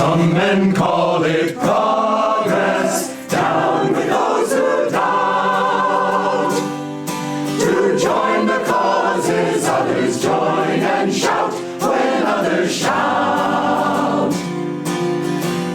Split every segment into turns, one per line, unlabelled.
Some men call it progress, down with those who doubt. To join the causes, others join and shout when others shout.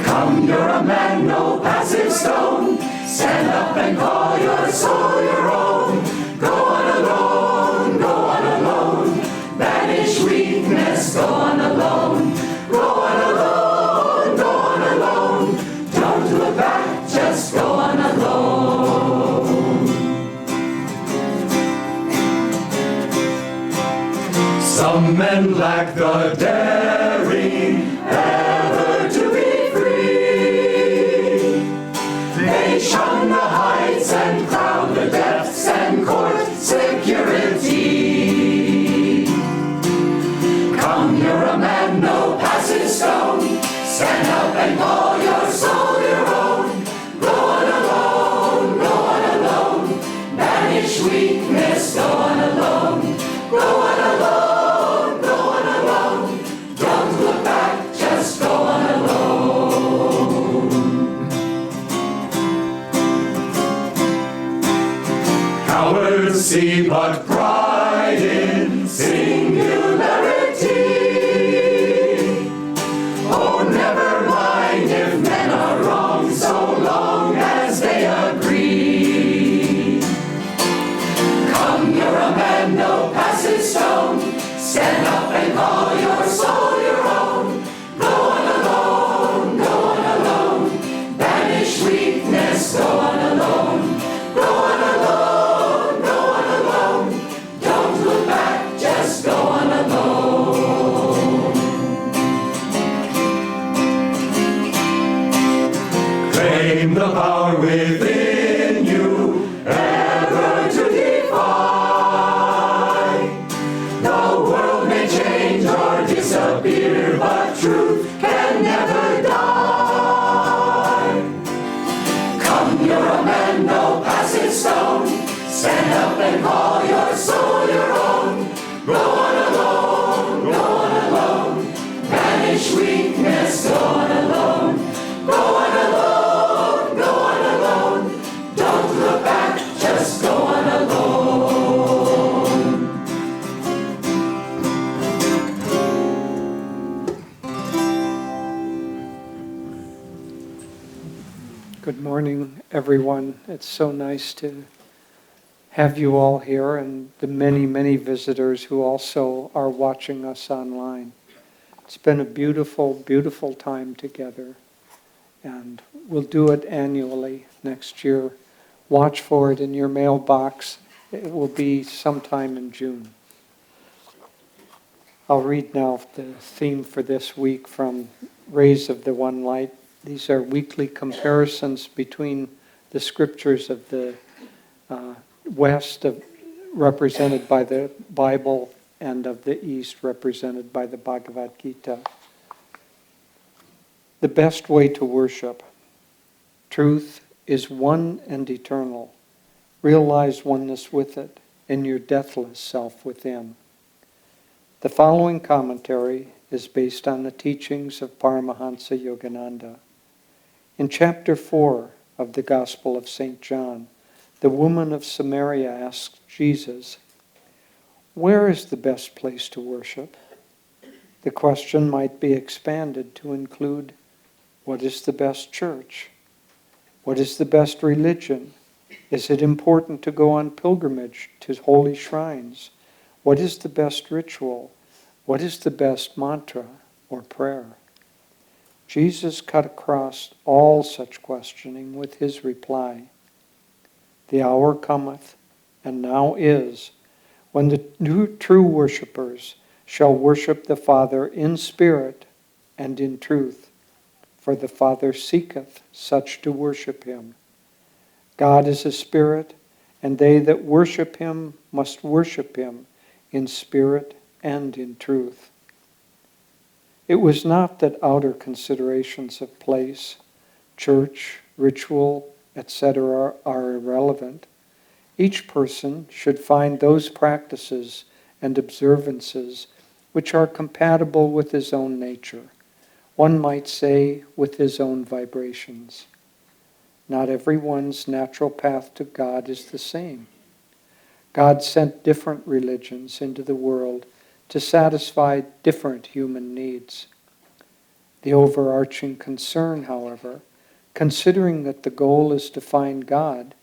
Come, you're a man, no passive stone. Stand up and call your soul your own. Go on alone, go on alone. Banish weakness, go on alone. Go on alone, go on alone. Don't look back, just go on alone. Some men lack the daring ever to be free. They shun the heights and crowd the depths and court security. Come, you're a man, no passive stone. Stand up and call your soul your own. Go on alone, go on alone. Banish weakness, go on alone. Go on alone, go on alone. Don't look back, just go on alone. Cowards see but pride in singularity. Oh, never mind if men are wrong, so long as they agree. Come, you're a man, no passive stone. Stand up and call your soul your own. Go on alone, go on alone. Banish weakness, go on alone. Go on alone, go on alone. Don't look back, just go on alone. Claim the power within you, ever to defy. The world may change or disappear, but truth can never die. Come, you're a man, no passive stone. Stand up and call your soul your own. Go on alone, go on alone. Banish weakness, go on alone. Go on alone, go on alone. Don't look back, just go on alone.
Good morning, everyone. It's so nice to have you all here and the many, many visitors who also are watching us online. It's been a beautiful, beautiful time together, and we'll do it annually next year. Watch for it in your mailbox. It will be sometime in June. I'll read now the theme for this week from Rays of the One Light. These are weekly comparisons between the scriptures of the West, represented by the Bible, and of the East, represented by the Bhagavad Gita. The best way to worship. Truth is one and eternal. Realize oneness with it in your deathless self within. The following commentary is based on the teachings of Paramahansa Yogananda. In chapter 4 of the Gospel of St. John, the woman of Samaria asks Jesus, "Where is the best place to worship?" The question might be expanded to include, what is the best church? What is the best religion? Is it important to go on pilgrimage to holy shrines? What is the best ritual? What is the best mantra or prayer? Jesus cut across all such questioning with his reply, "The hour cometh, and now is, when the true worshippers shall worship the Father in spirit and in truth, for the Father seeketh such to worship him. God is a spirit, and they that worship him must worship him in spirit and in truth." It was not that outer considerations of place, church, ritual, etc. are irrelevant. Each person should find those practices and observances which are compatible with his own nature, one might say with his own vibrations. Not everyone's natural path to God is the same. God sent different religions into the world to satisfy different human needs. The overarching concern, however, considering that the goal is to find God,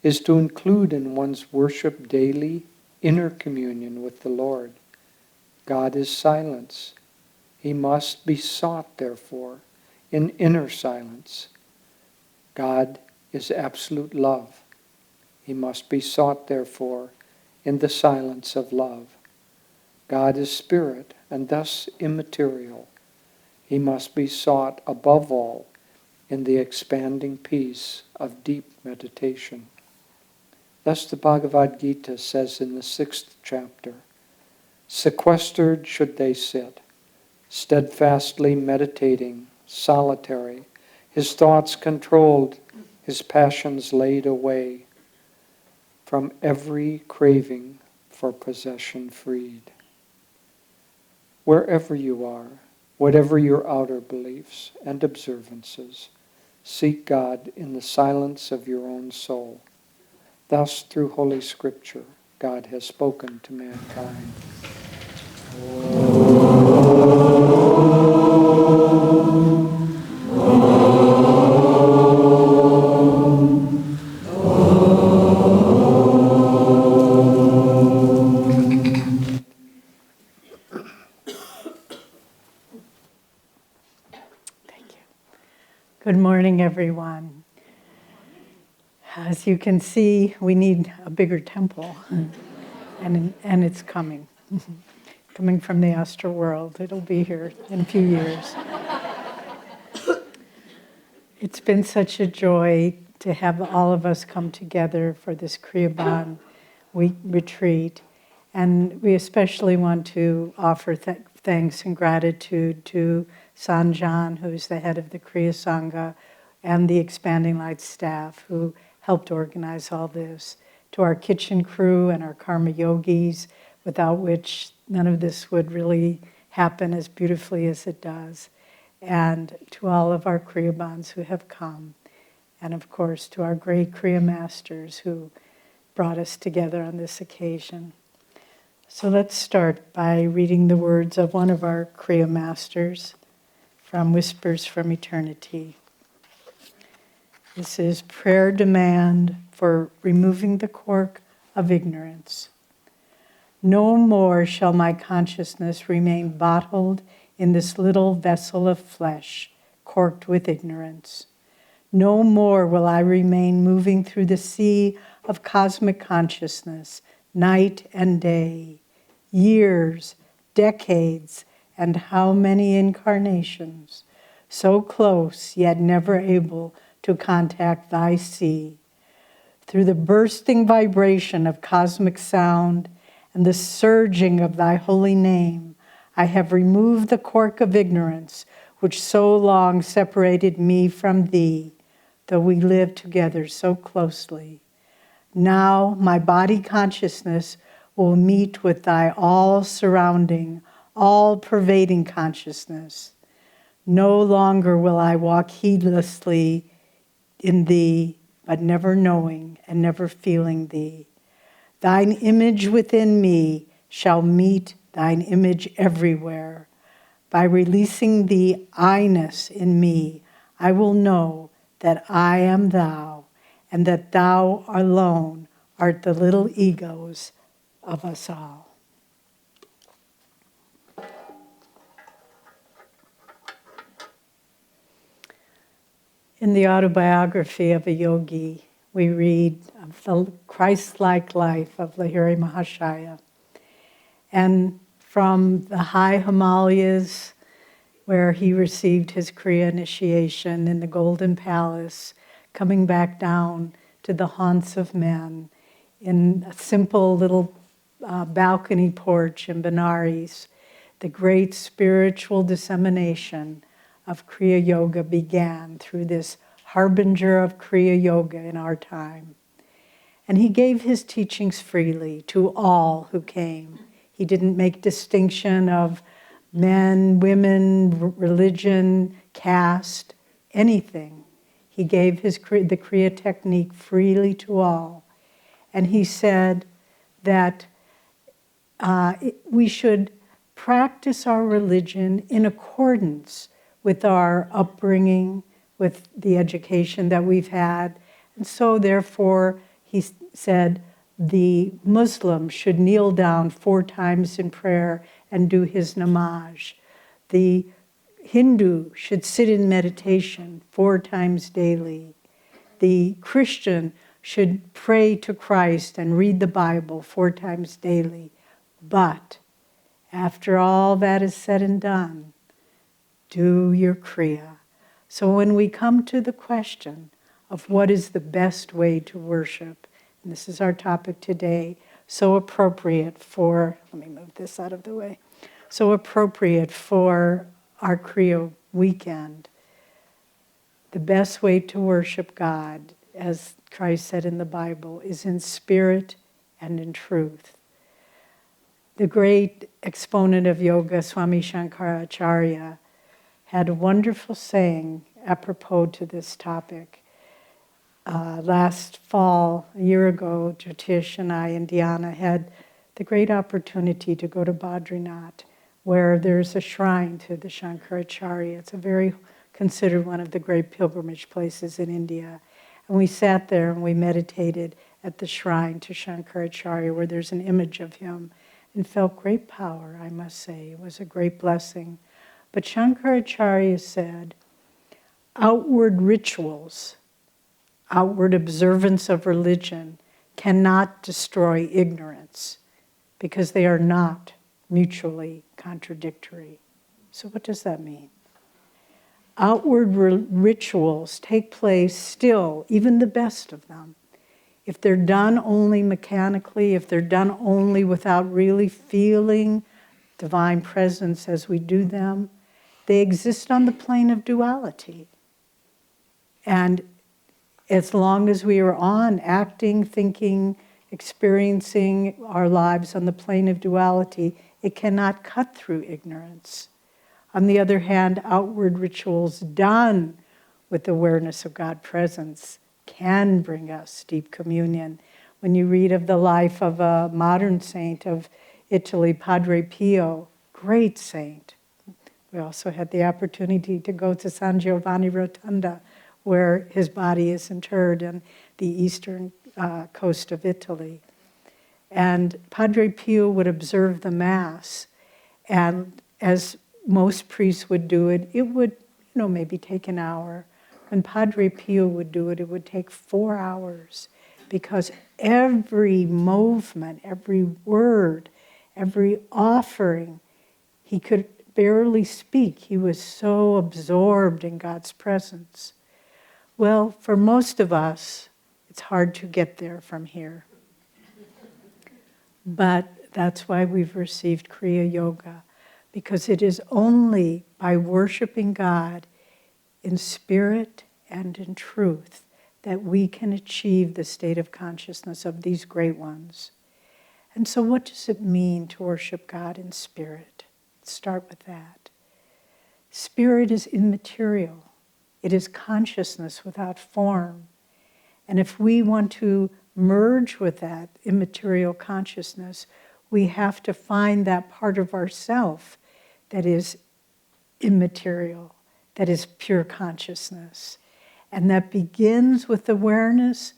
is to include in one's worship daily inner communion with the Lord. God is silence. He must be sought, therefore, in inner silence. God is absolute love. He must be sought, therefore, in the silence of love. God is spirit, and thus immaterial. He must be sought above all in the expanding peace of deep meditation. Thus the Bhagavad Gita says in the 6th chapter, sequestered should they sit, steadfastly meditating, solitary, his thoughts controlled, his passions laid away, from every craving for possession freed. Wherever you are, whatever your outer beliefs and observances, seek God in the silence of your own soul. Thus, through Holy Scripture, God has spoken to mankind.
Good morning, everyone. As you can see, we need a bigger temple, and it's coming. Coming from the astral world. It'll be here in a few years. It's been such a joy to have all of us come together for this Kriya Bhan week retreat, and we especially want to offer thanks and gratitude to Sanjan, who's the head of the Kriya Sangha, and the Expanding Light staff who helped organize all this, to our kitchen crew and our karma yogis, without which none of this would really happen as beautifully as it does, and to all of our Kriya Bhans who have come, and of course to our great Kriya masters who brought us together on this occasion. So let's start by reading the words of one of our Kriya masters from Whispers from Eternity. This is prayer demand for removing the cork of ignorance. No more shall my consciousness remain bottled in this little vessel of flesh, corked with ignorance. No more will I remain moving through the sea of cosmic consciousness, night and day, years, decades, and how many incarnations, so close yet never able to contact thy sea. Through the bursting vibration of cosmic sound and the surging of thy holy name, I have removed the cork of ignorance which so long separated me from thee, though we lived together so closely. Now my body consciousness will meet with thy all-surrounding, all-pervading consciousness. No longer will I walk heedlessly in thee, but never knowing and never feeling thee. Thine image within me shall meet thine image everywhere. By releasing the I-ness in me, I will know that I am thou, and that thou alone art the little egos of us all. In the Autobiography of a Yogi, we read of the Christ-like life of Lahiri Mahashaya. And from the high Himalayas, where he received his Kriya initiation in the Golden Palace, coming back down to the haunts of men in a simple little balcony porch in Benares, the great spiritual dissemination of Kriya Yoga began through this harbinger of Kriya Yoga in our time. And he gave his teachings freely to all who came. He didn't make distinction of men, women, religion, caste, anything. He gave the Kriya technique freely to all. And he said that we should practice our religion in accordance with our upbringing, with the education that we've had. And so therefore, he said, the Muslim should kneel down 4 times in prayer and do his namaz. The Hindu should sit in meditation 4 times daily. The Christian should pray to Christ and read the Bible 4 times daily. But after all that is said and done, do your Kriya. So when we come to the question of what is the best way to worship, and this is our topic today, so appropriate for, let me move this out of the way, so appropriate for our Kriya weekend. The best way to worship God, as Christ said in the Bible, is in spirit and in truth. The great exponent of yoga, Swami Shankaracharya, had a wonderful saying apropos to this topic. Last fall, a year ago, Jyotish and I and Diana had the great opportunity to go to Badrinath, where there's a shrine to the Shankaracharya. It's a very considered one of the great pilgrimage places in India. And we sat there and we meditated at the shrine to Shankaracharya, where there's an image of him, and felt great power, I must say. It was a great blessing. But Shankaracharya said, outward rituals, outward observance of religion cannot destroy ignorance because they are not mutually contradictory. So what does that mean? Outward rituals take place still, even the best of them. If they're done only mechanically, if they're done only without really feeling divine presence as we do them, they exist on the plane of duality. And as long as we are on acting, thinking, experiencing our lives on the plane of duality, it cannot cut through ignorance. On the other hand, outward rituals done with awareness of God's presence can bring us deep communion. When you read of the life of a modern saint of Italy, Padre Pio, great saint. We also had the opportunity to go to San Giovanni Rotonda, where his body is interred on the eastern coast of Italy. And Padre Pio would observe the Mass, and as most priests would do it, it would, maybe take an hour. When Padre Pio would do it, it would take 4 hours, because every movement, every word, every offering, he could barely speak. He was so absorbed in God's presence. Well, for most of us, it's hard to get there from here. But that's why we've received Kriya Yoga, because it is only by worshiping God in spirit and in truth that we can achieve the state of consciousness of these great ones. And so what does it mean to worship God in spirit? Let's start with that. Spirit is immaterial. It is consciousness without form. And if we want to merge with that immaterial consciousness, we have to find that part of ourself that is immaterial, that is pure consciousness. And that begins with awareness.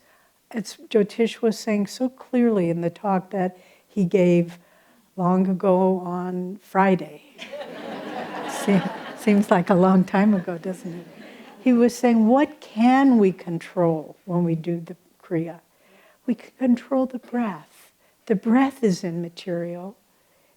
As Jyotish was saying so clearly in the talk that he gave long ago on Friday. Seems like a long time ago, doesn't it? He was saying, what can we control when we do the Kriya? We can control the breath. The breath is immaterial.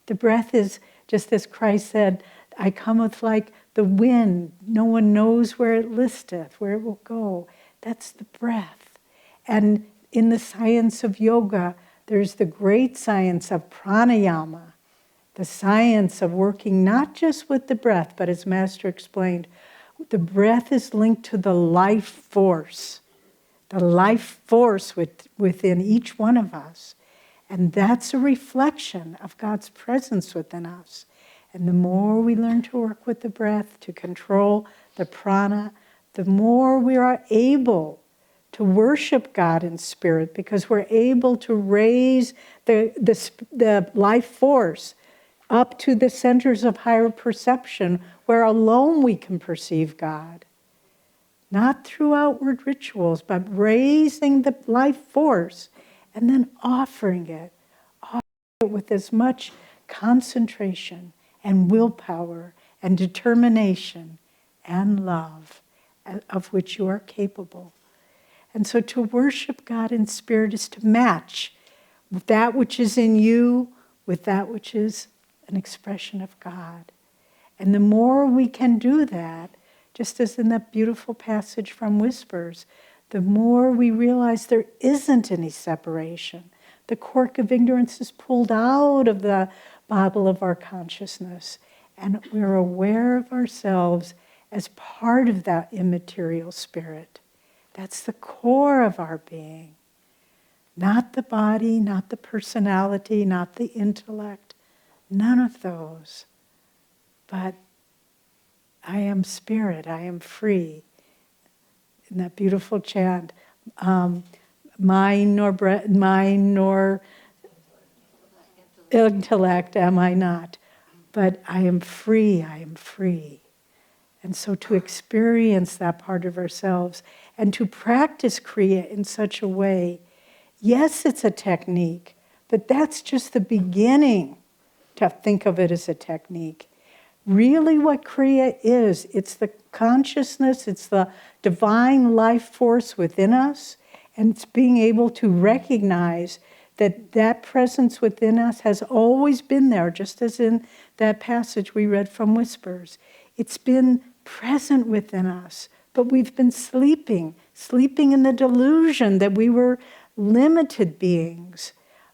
The breath is, just as Christ said, I cometh like the wind. No one knows where it listeth, where it will go. That's the breath. And in the science of yoga, there's the great science of pranayama, the science of working not just with the breath, but as Master explained, the breath is linked to the life force within each one of us. And that's a reflection of God's presence within us. And the more we learn to work with the breath, to control the prana, the more we are able to worship God in spirit, because we're able to raise the life force up to the centers of higher perception, where alone we can perceive God. Not through outward rituals, but raising the life force and then offering it with as much concentration and willpower and determination and love of which you are capable. And so to worship God in spirit is to match that which is in you with that which is an expression of God. And the more we can do that, just as in that beautiful passage from Whispers, the more we realize there isn't any separation. The cork of ignorance is pulled out of the bottle of our consciousness, and we're aware of ourselves as part of that immaterial spirit. That's the core of our being. Not the body, not the personality, not the intellect, none of those. But I am spirit, I am free. In that beautiful chant, mind nor intellect am I not, but I am free, I am free. And so to experience that part of ourselves and to practice Kriya in such a way, yes, it's a technique, but that's just the beginning to think of it as a technique. Really what Kriya is, it's the consciousness, it's the divine life force within us, and it's being able to recognize that that presence within us has always been there, just as in that passage we read from Whispers. It's been present within us, but we've been sleeping in the delusion that we were limited beings.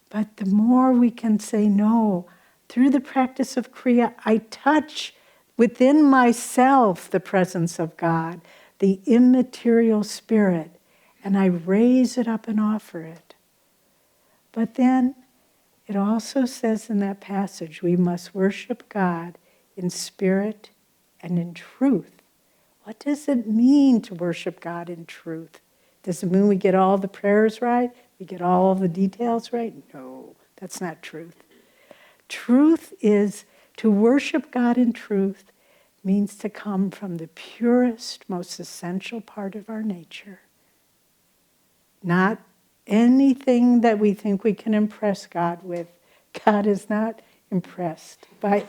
But the more we can say, no, through the practice of Kriya, I touch within myself the presence of God, the immaterial spirit, and I raise it up and offer it. But then it also says in that passage, we must worship God in spirit and in truth. What does it mean to worship God in truth? Does it mean we get all the prayers right? We get all the details right? No, that's not truth. Truth is to worship God in truth means to come from the purest, most essential part of our nature. Not anything that we think we can impress God with. God is not impressed by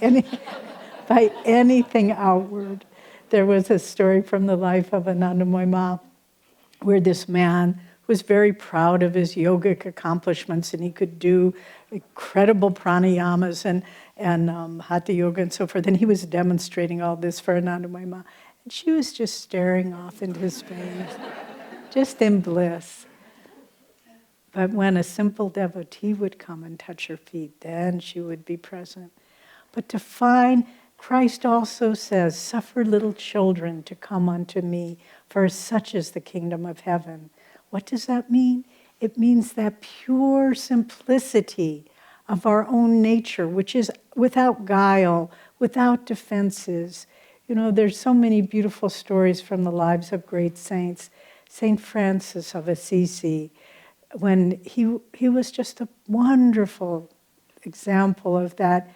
anything outward. There was a story from the life of Ananda where this man was very proud of his yogic accomplishments, and he could do incredible pranayamas and hatha yoga and so forth. And he was demonstrating all this for Ananda, and she was just staring off into his space, just in bliss. But when a simple devotee would come and touch her feet, then she would be present. But to find, Christ also says, suffer little children to come unto me, for such is the kingdom of heaven. What does that mean? It means that pure simplicity of our own nature, which is without guile, without defenses. You know, there's so many beautiful stories from the lives of great saints. Saint Francis of Assisi, when he was just a wonderful example of that,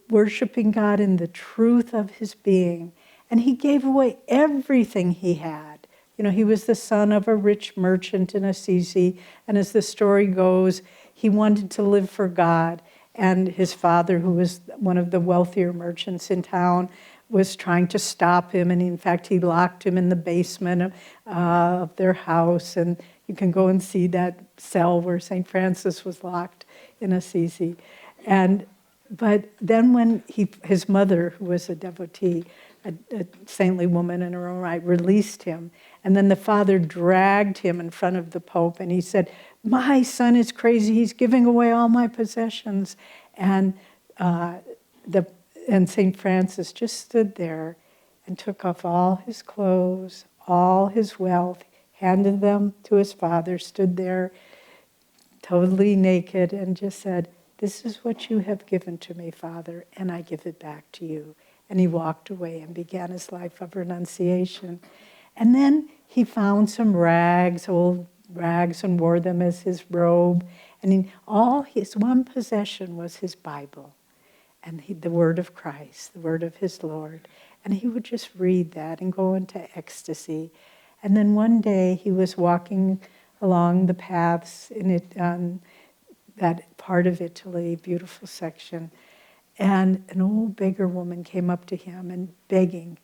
worshiping God in the truth of his being. And he gave away everything he had. You know, he was the son of a rich merchant in Assisi, and as the story goes, he wanted to live for God. And his father, who was one of the wealthier merchants in town, was trying to stop him. And in fact, he locked him in the basement of their house. And you can go and see that cell where St. Francis was locked in Assisi. But then when his mother, who was a devotee, a saintly woman in her own right, released him. And then the father dragged him in front of the Pope, and he said, my son is crazy, he's giving away all my possessions. And St. Francis just stood there and took off all his clothes, all his wealth, handed them to his father, stood there totally naked, and just said, This is what you have given to me, Father, and I give it back to you. And he walked away and began his life of renunciation. And then he found some rags, old rags, and wore them as his robe. And all his one possession was his Bible and the word of Christ, the word of his Lord. And he would just read that and go into ecstasy. And then one day he was walking along the paths in that part of Italy, beautiful section, and an old beggar woman came up to him and begging,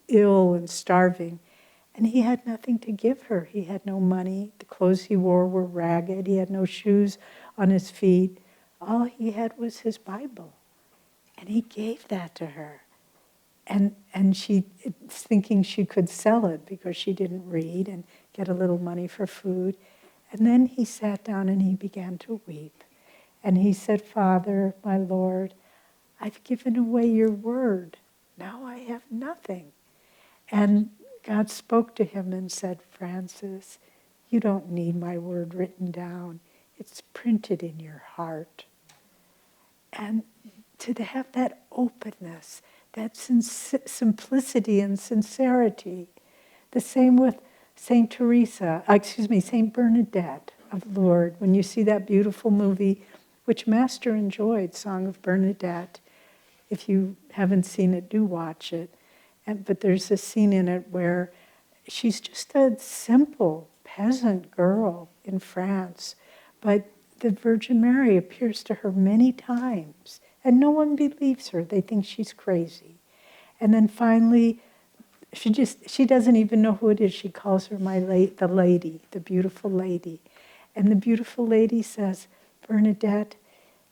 ill and starving. And he had nothing to give her. He had no money. The clothes he wore were ragged. He had no shoes on his feet. All he had was his Bible. And he gave that to her. And she, thinking she could sell it because she didn't read and get a little money for food. And then he sat down and he began to weep. And he said, Father, my Lord, I've given away your word. Now I have nothing. And God spoke to him and said, Francis, you don't need my word written down. It's printed in your heart. And to have that openness, that simplicity and sincerity. The same with Saint Bernadette of Lourdes. When you see that beautiful movie, which Master enjoyed, Song of Bernadette. If you haven't seen it, do watch it. But there's a scene in it where she's just a simple peasant girl in France, but the Virgin Mary appears to her many times, and no one believes her. They think she's crazy. And then finally, she doesn't even know who it is. She calls her the lady, the beautiful lady. And the beautiful lady says, Bernadette,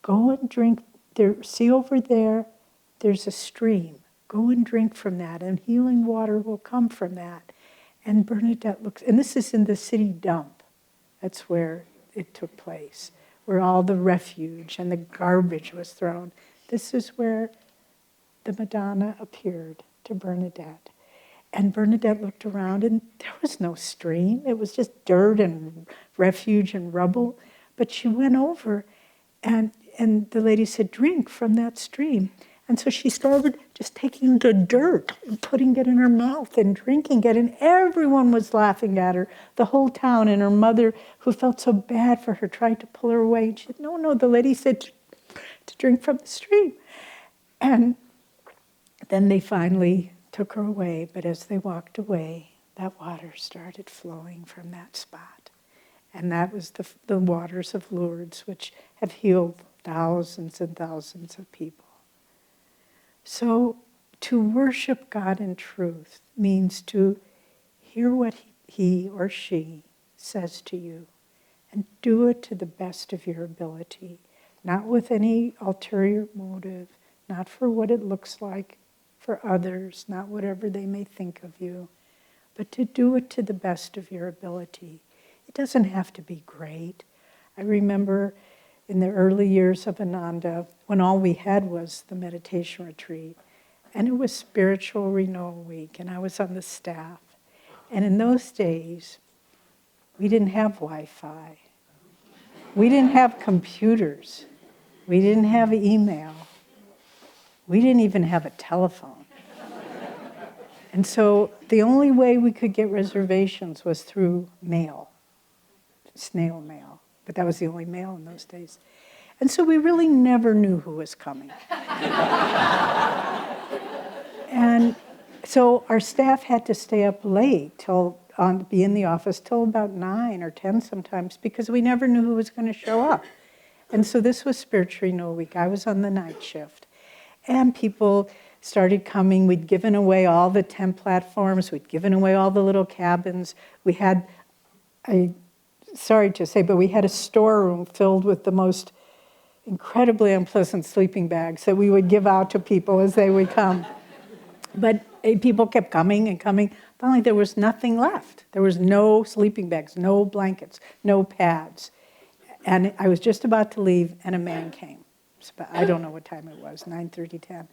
go and drink there. See over there, there's a stream. Go and drink from that, and healing water will come from that. And Bernadette looks, and this is in the city dump. That's where it took place, where all the refuge and the garbage was thrown. This is where the Madonna appeared to Bernadette. And Bernadette looked around, and there was no stream. It was just dirt and refuge and rubble. But she went over, and the lady said, drink from that stream. And so she started just taking the dirt and putting it in her mouth and drinking it. And everyone was laughing at her, the whole town. And her mother, who felt so bad for her, tried to pull her away. And she said, no, the lady said to drink from the stream. And then they finally took her away. But as they walked away, that water started flowing from that spot. And that was the waters of Lourdes, which have healed thousands and thousands of people. So to worship God in truth means to hear what he or she says to you and do it to the best of your ability, not with any ulterior motive, not for what it looks like for others, not whatever they may think of you, but to do it to the best of your ability. It doesn't have to be great. I remember in the early years of Ananda, when all we had was the meditation retreat, and it was Spiritual Renewal Week, and I was on the staff. And in those days, we didn't have Wi-Fi. We didn't have computers. We didn't have email. We didn't even have a telephone. And so the only way we could get reservations was through mail, snail mail. But that was the only mail in those days. And so we really never knew who was coming. And so our staff had to stay up late be in the office till about 9 or 10 sometimes, because we never knew who was going to show up. And so this was Spiritual Renewal Week. I was on the night shift. And people started coming. We'd given away all the tent platforms. We'd given away all the little cabins. We had sorry to say, but we had a storeroom filled with the most incredibly unpleasant sleeping bags that we would give out to people as they would come. But people kept coming and coming. Finally, there was nothing left. There was no sleeping bags, no blankets, no pads. And I was just about to leave, and a man came. I don't know what time it was, 9:30, 10.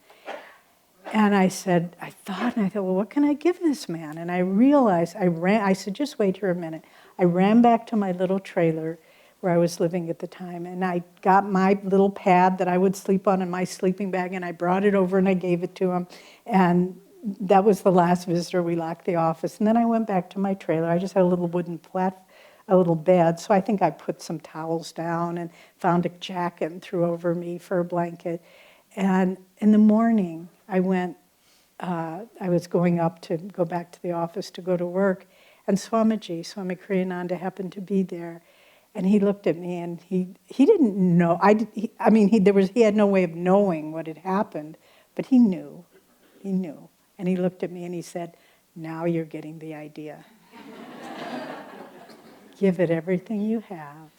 And I thought, well, what can I give this man? And I realized, I said, just wait here a minute. I ran back to my little trailer where I was living at the time. And I got my little pad that I would sleep on in my sleeping bag, and I brought it over and I gave it to him. And that was the last visitor. We locked the office. And then I went back to my trailer. I just had a little wooden a little bed. So I think I put some towels down and found a jacket and threw over me for a blanket. And in the morning, I was going up to go back to the office to go to work. And Swami Kriyananda happened to be there. And he looked at me, and he didn't know. He had no way of knowing what had happened, but he knew. He knew. And he looked at me and he said, "Now you're getting the idea. Give it everything you have,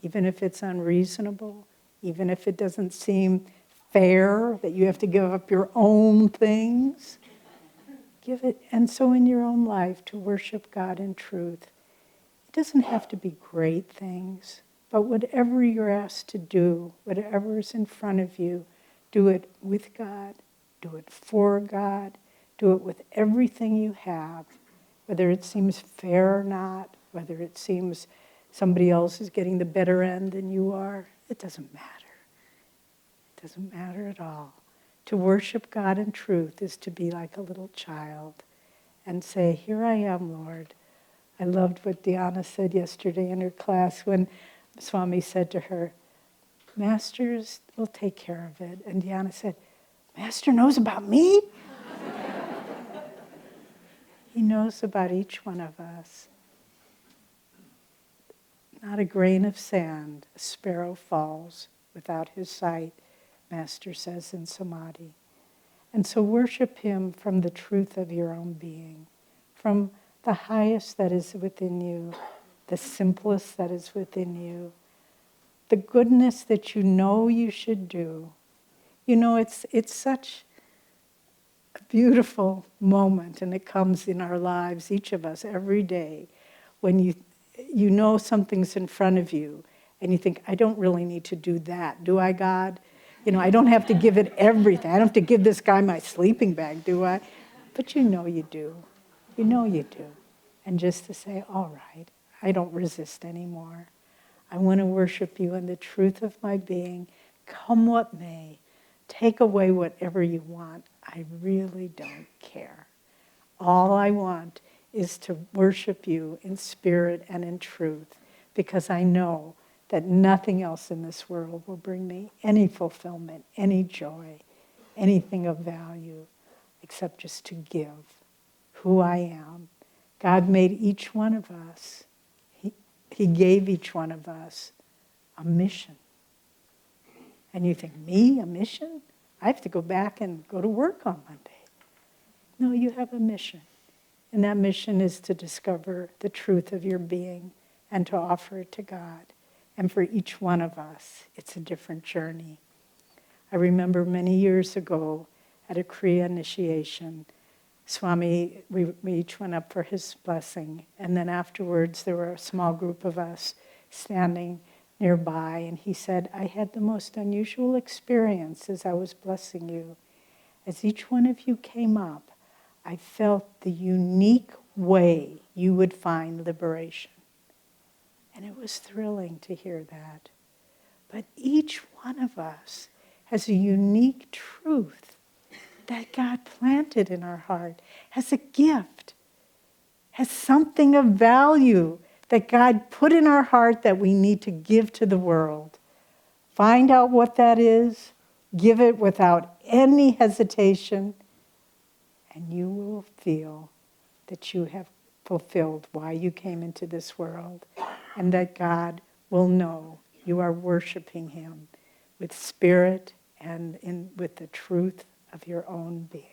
even if it's unreasonable, even if it doesn't seem fair that you have to give up your own things. Give it." And so in your own life, to worship God in truth, it doesn't have to be great things, but whatever you're asked to do, whatever is in front of you, do it with God, do it for God, do it with everything you have, whether it seems fair or not, whether it seems somebody else is getting the better end than you are. It doesn't matter. It doesn't matter at all. To worship God in truth is to be like a little child and say, "Here I am, Lord." I loved what Diana said yesterday in her class when Swami said to her, "Masters will take care of it." And Diana said, "Master knows about me?" He knows about each one of us. Not a grain of sand, a sparrow falls without his sight, Master says in Samadhi. And so worship him from the truth of your own being, from the highest that is within you, the simplest that is within you, the goodness that you know you should do. You know, it's such a beautiful moment, and it comes in our lives, each of us, every day, when you know something's in front of you, and you think, "I don't really need to do that, do I, God? You know, I don't have to give it everything. I don't have to give this guy my sleeping bag, do I?" But you know you do. You know you do. And just to say, "All right, I don't resist anymore. I want to worship you in the truth of my being. Come what may. Take away whatever you want. I really don't care. All I want is to worship you in spirit and in truth, because I know that nothing else in this world will bring me any fulfillment, any joy, anything of value, except just to give who I am." God made each one of us. He gave each one of us a mission. And you think, "Me, a mission? I have to go back and go to work on Monday." No, you have a mission. And that mission is to discover the truth of your being and to offer it to God. And for each one of us, it's a different journey. I remember many years ago at a Kriya initiation, Swami, we each went up for his blessing. And then afterwards, there were a small group of us standing nearby. And he said, "I had the most unusual experience as I was blessing you. As each one of you came up, I felt the unique way you would find liberation." And it was thrilling to hear that. But each one of us has a unique truth that God planted in our heart, has a gift, has something of value that God put in our heart that we need to give to the world. Find out what that is, give it without any hesitation, and you will feel that you have fulfilled why you came into this world, and that God will know you are worshiping him with spirit and with the truth of your own being.